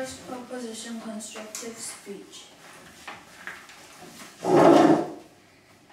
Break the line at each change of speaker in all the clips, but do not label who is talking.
First proposition, constructive speech.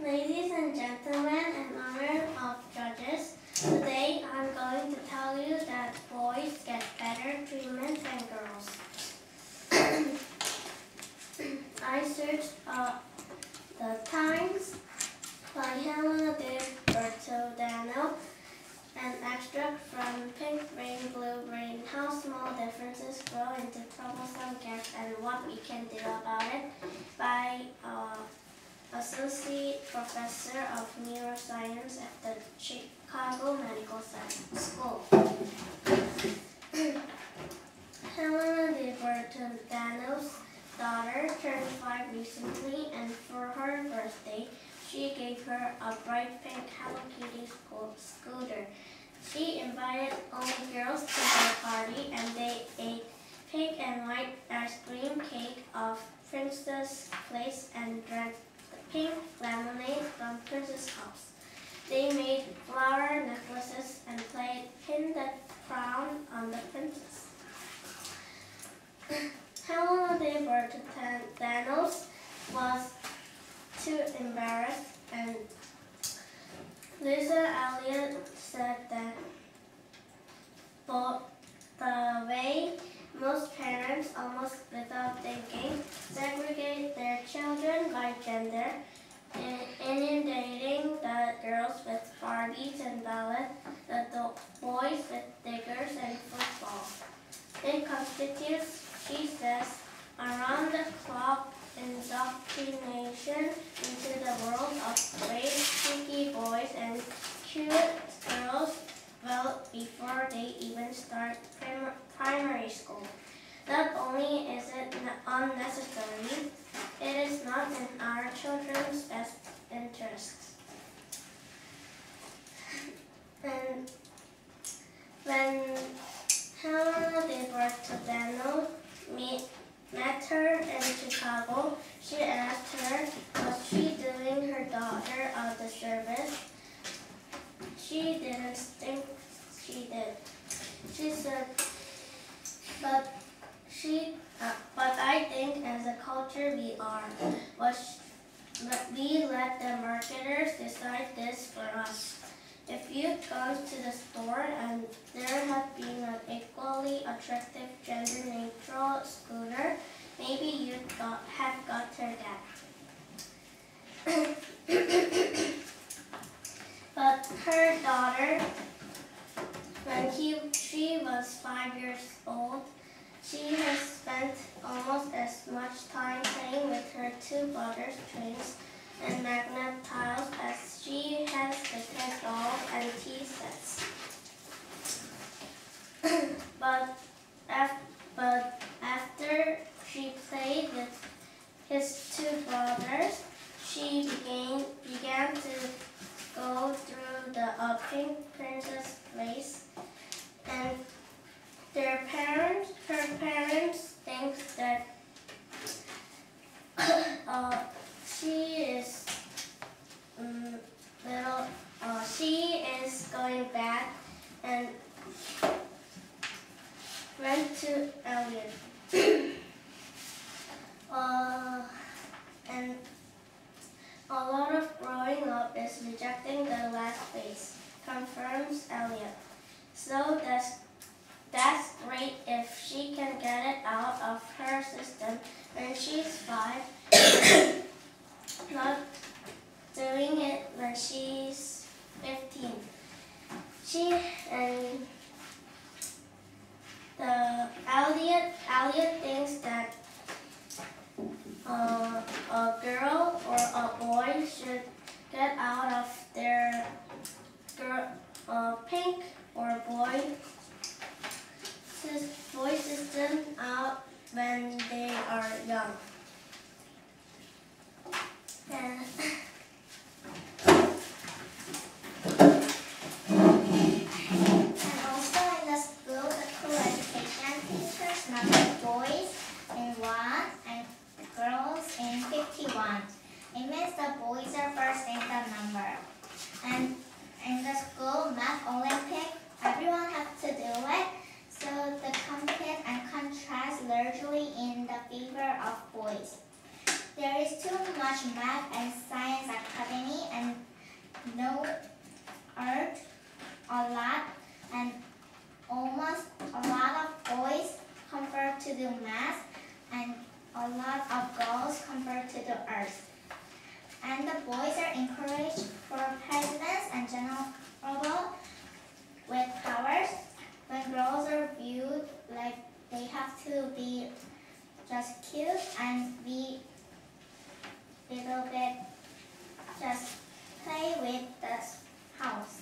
Ladies and gentlemen, in honor of judges, today I'm going to tell you that boys get better treatment than girls. I searched The Times by Helena de Bertodano, an extract from Pink Brain, Blue Brain, How Small Differences Grow into Troublesome Gaps and What We Can Do About It by Associate Professor of Neuroscience at the Chicago Medical School. Helena de Bertodano's daughter turned 5 recently, and for her birthday, she gave her a bright pink Hello Kitty scooter. She invited only girls to their party, and they ate pink and white ice cream cake of Princess Place and drank pink lemonade from Princess Cups. They made flower necklaces and played pin the crown on the princess. Helena de Bertodano was too embarrassed, and Lisa Elliott said that the way most parents, almost without thinking, segregate their children by gender, inundating the girls with Barbies and ballet, the boys with diggers and football. It constitutes, she says, around-the-clock indoctrination into the world of brave, cheeky boys and cute girls well before they even start primary school. Not only is it unnecessary, it is not in our children's best interests. And when Helena de Bertodano met her in Chicago, she asked her, was she doing her daughter a disservice? She didn't think she did. She said, but I think as a culture we are. We let the marketers decide this for us. If you'd gone to the store and there had been an equally attractive gender-neutral scooter, maybe you'd have got her that. But her daughter, when she was 5 years old, she has spent almost as much time playing with her 2 brothers' trains and magnet tiles as she has with her dolls and tea sets. But after she played with his 2 brothers, she began to go through the pink Princess Place, and her parents think that she is going back and went to Elliot. And a lot of growing up is rejecting the last phase, confirms Elliot. So that's great if she can get it out of her system when she's 5, not doing it when she's 15. Elliot thinks that a girl or a boy should get out of their pink or boy system out when they are young. And
also in the school, the co-education teachers number boys in 1 and girls in 51. It means the boys are first in the number. And in the school math Olympic, everyone has to do it. So the compete and contrast largely boys. There is too much math and science academy and no art, a lot and almost a lot of boys compared to the math and a lot of girls compared to the arts. And the boys are encouraged for presidents and general with powers, when girls are viewed like they have to be just cute and be little bit just play with the house.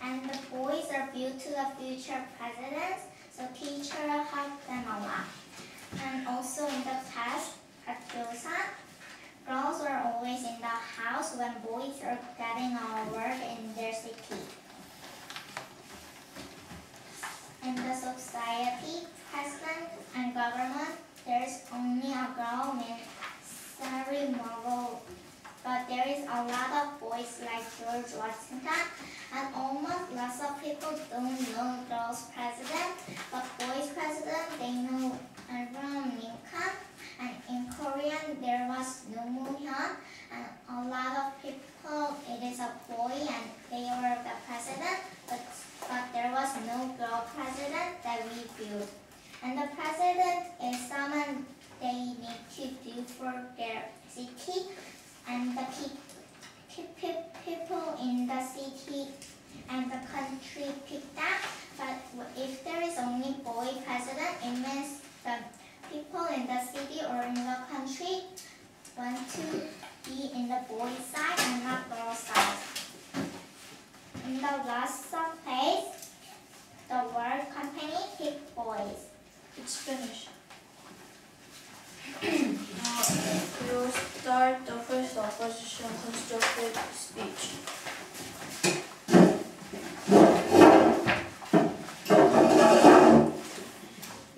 And the boys are viewed to the future presidents, so teachers help them a lot. And also in the past at Gyosan, girls are always in the house when boys are getting our work in their city. In the society, president and government, there is only a girl named Sari Marvel, but there is a lot of boys like George Washington, and almost lots of people don't know girls president, but boys president, they know Abraham Lincoln, and in Korean there was Roh Moo-hyun, and a lot of people, it is a boy and they were the president, but there was no girl president that we viewed. And the president is someone they need to do for their city, and the people in the city and the country pick that. But if there is only boy president, it means the people in the city or in the country want to be in the boy side and not girl side. In the last place, the word company picked boys.
It's finished. Now we will start the first opposition constructive speech.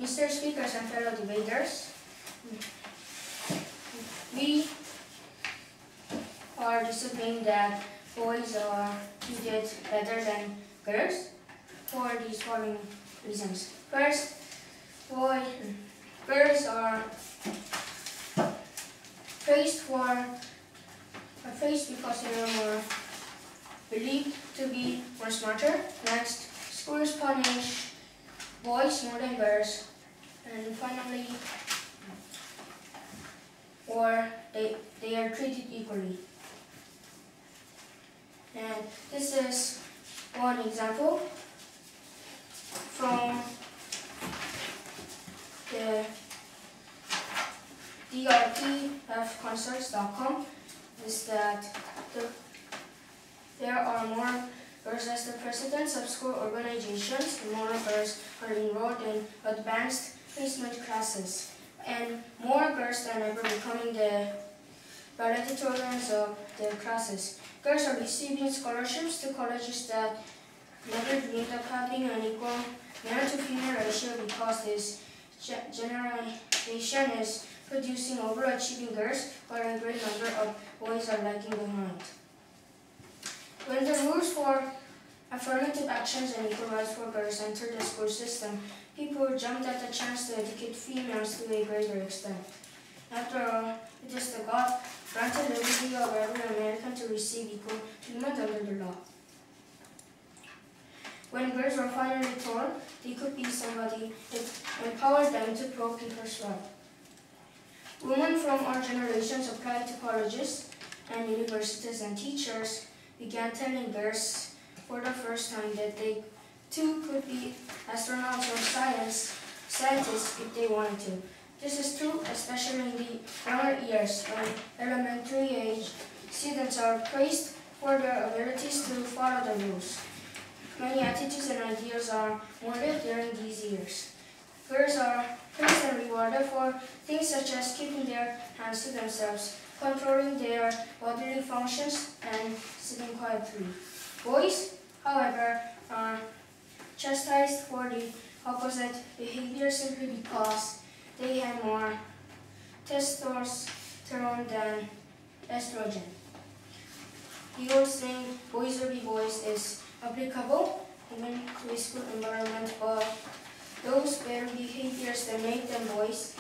Mr. Speakers and fellow debaters, we are disagreeing that boys are treated better than girls for these following reasons. First, girls are praised because they are more believed to be more smarter. Next, schools punish boys more than girls. And finally, they are treated equally. And this is one example from the drpfconcerts.com is that there are more girls as the presidents of school organizations, and more girls are enrolled in advanced placement classes, and more girls than ever becoming the valedictorians of their classes. Girls are receiving scholarships to colleges that never dreamed of having an equal male-to-female ratio because this generation is producing overachieving girls, while a great number of boys are lagging behind. When the rules for affirmative actions and equal rights for girls entered the school system, people jumped at the chance to educate females to a greater extent. After all, it is the God-granted liberty of every American to receive equal treatment under the law. When girls were finally told they could be somebody, it empowered them to pro people's right. Women from our generations applied to colleges and universities, and teachers began telling girls for the first time that they too could be astronauts or scientists if they wanted to. This is true especially in the younger years, when elementary age students are praised for their abilities to follow the rules. Many attitudes and ideas are molded during these years. Girls are praised and rewarded for things such as keeping their hands to themselves, controlling their bodily functions, and sitting quietly. Boys, however, are chastised for the opposite behavior simply because they have more testosterone than estrogen. The old saying, boys will be boys, is applicable even to a school environment, but those bad behaviors that make them boys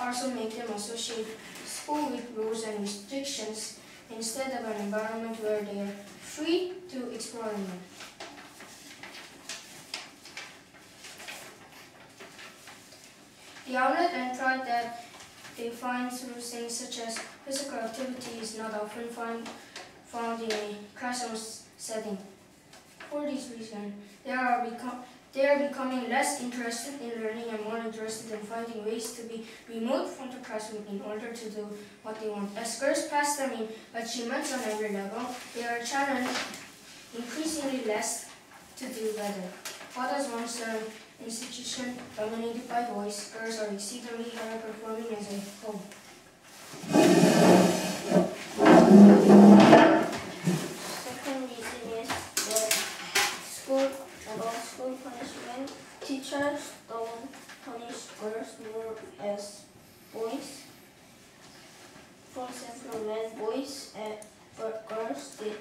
are also make them associate school with rules and restrictions instead of an environment where they are free to explore and learn. The outlet and pride that they find through things such as physical activity is not often found in a classroom setting. For this reason, they are becoming less interested in learning and more interested in finding ways to be removed from the classroom in order to do what they want. As girls pass them in achievements on every level, they are challenged increasingly less to do better. What was once an institution dominated by boys, girls are exceedingly higher performing as a whole.
Second reason is that school punishment. Teachers don't punish girls more as boys. For example, when boys and girls did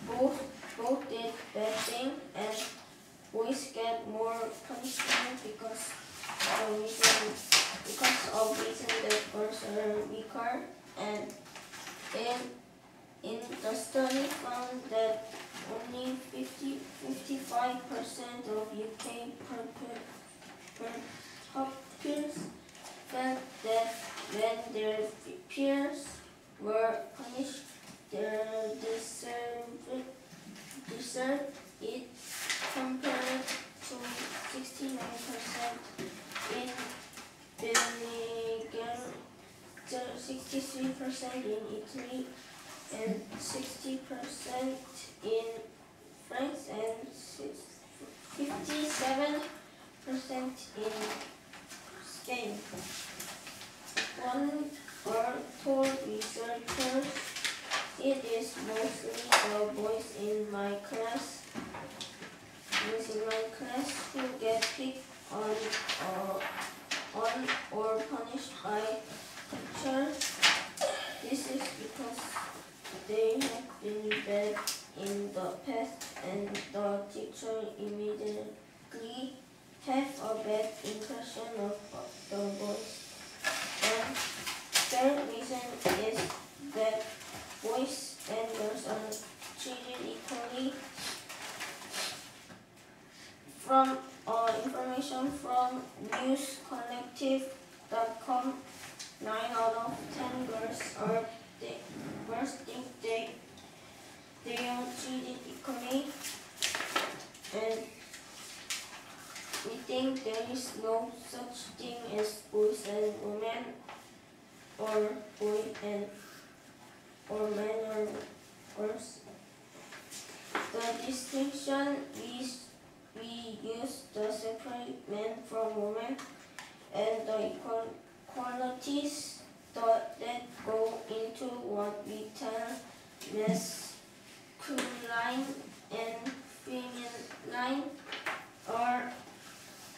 both did bad thing, and boys get more punishment because of reason that girls are weaker. And then in the study found that only 55% of UK pupils felt that when their peers were punished, they deserved it, compared to 69% in Belgium, 63% in Italy, and 60% in France, and 57% in Spain. One girl told researchers, "It is mostly the boys in my class who get picked on or punished by teachers. This is because they have been bad in the past, and the teacher immediately have a bad impression of the boys." And third reason is that boys and girls are treated equally. From information from newscollective.com, 9 out of 10 girls think they are treated equally, and we think there is no such thing as boys and women, or boy and or men or girls. The distinction we use the separate men from women, and the qualities that go into what we tell masculine and feminine are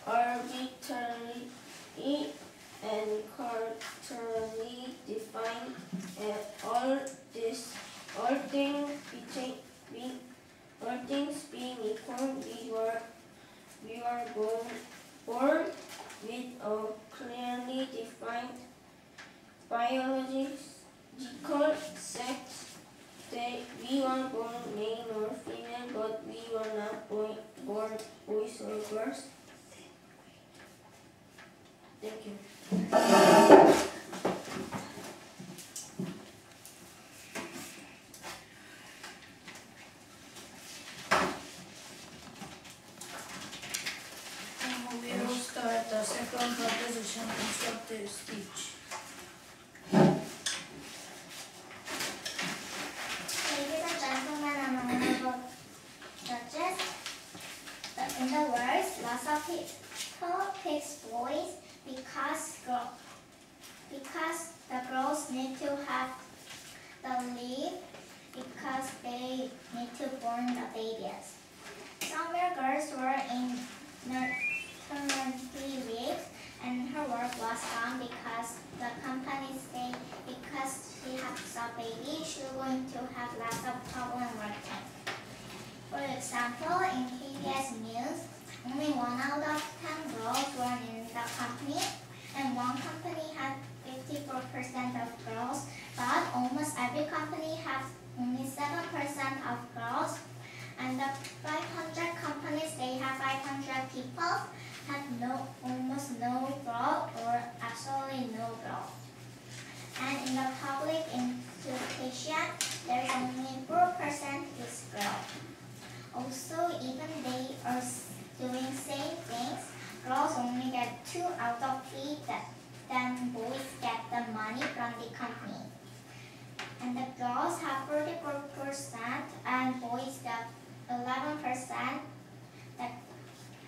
arbitrary and culturally defined, and all things being equal, we were born with a clearly defined biological sex. We were born male or female, but we were not born boys or girls. Thank you.
We will start the second proposition, constructive speech.
Ladies and gentlemen and honorable judges, in the words, lots of people pick boys because the girls need to have the leave because they need to born the babies. Somewhere girls were in maternity leave, and her work was done because the company said because she has a baby, she's going to have lots of problem working. For example, in KBS News, only 1 out of 10 girls were in the company, and had almost no growth or absolutely no growth. And in the public institution, there is only 4% whose growth. Also, even they are doing same things, girls only get 2 out of 3 then boys get the money from the company. And the girls have 44% and boys get 11%.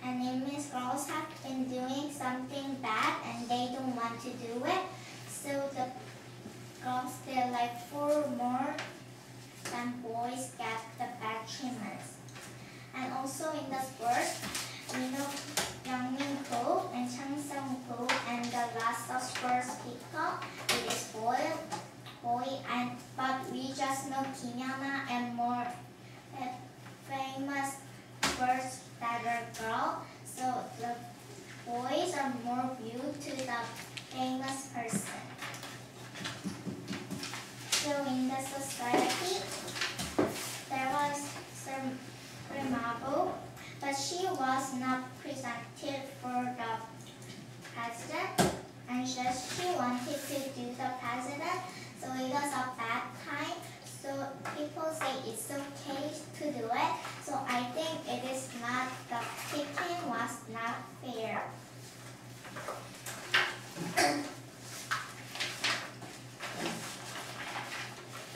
And it means girls have been doing something bad and they don't want to do it. So the girls get like 4 more than boys get the bad treatments. And also in the sports, we know Youngmin Ko and Chang Seung Ko and the last of sports people, it is boy, but we just know Kim Yana and more famous sports that are girl. So the boys are more viewed to the famous person. So in the society, there was some Mabo, but she was not presented for the president, and she wanted to do the president, so it was a bad time. So people say it's okay to do it. So I think it is not, the picking was not fair.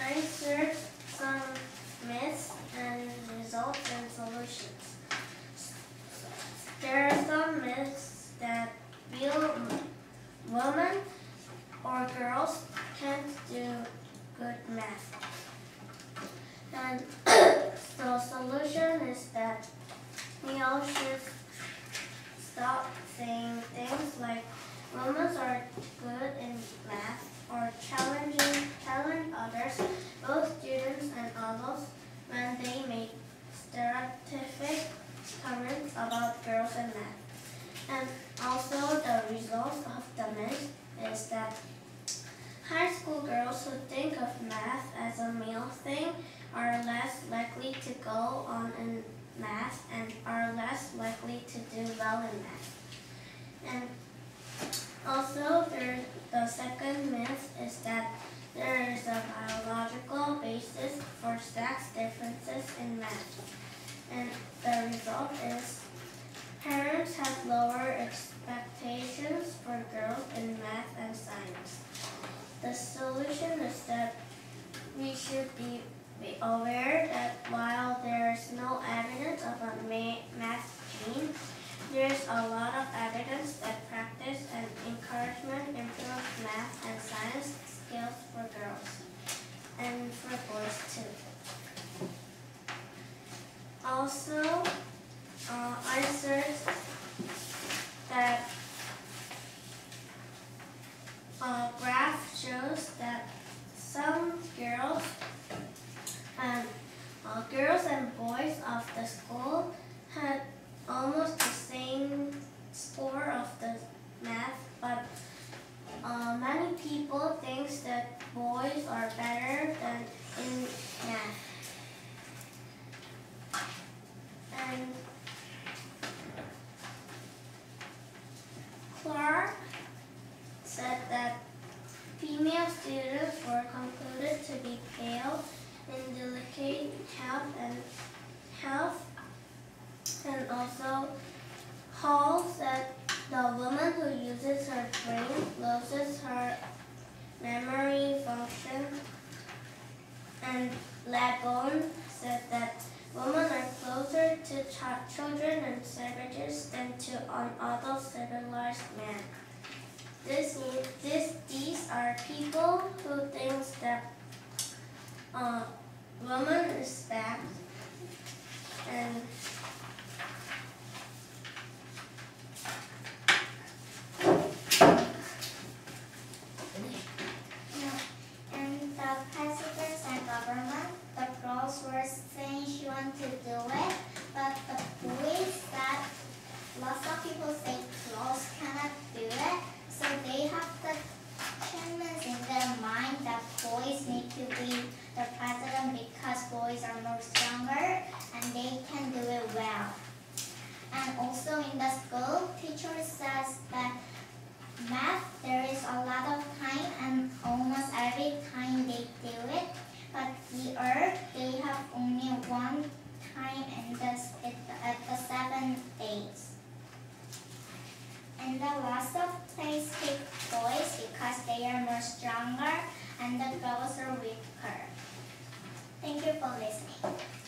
I searched some myths and results and solutions. There are some myths that real women or girls can't do good math. And the solution is that we all should stop saying things like women are good in math or challenge others, both students and adults, when they make stereotypic comments about girls and math. And also the result of the myth is that high school girls who think of math as a male thing are less likely to go on in math and are less likely to do well in math. And also, the second myth is that there is a biological basis for sex differences in math. And the result is parents have lower expectations for girls in math and science. The solution is that we should be aware that while there is no evidence of a math gene, there is a lot of evidence that practice and encouragement improve math and science skills for girls and for boys too. Also, I searched that a graph shows that some girls and boys of the school had almost the same score of the math, but many people think that boys are better than in math. And Clark said that female students were concluded to be pale in delicate health, and also Hall said the woman who uses her brain loses her memory function, and Labone said that women are closer to children and savages than to an adult civilized man. These are people who think that women is bad, and
the presidents and government, the girls were saying she wanted to do it, but the boys said, lots of people say girls cannot do it, so they have the treatments in their mind that boys need to be the president because boys are more stronger and they can do it well. in the school, teacher says that math, there is a lot of time and almost every time they do it. But here, they have only one time and that's at the 7 days. And the lots of plays pick boys because they are more stronger and the girls are weaker. Thank you for listening.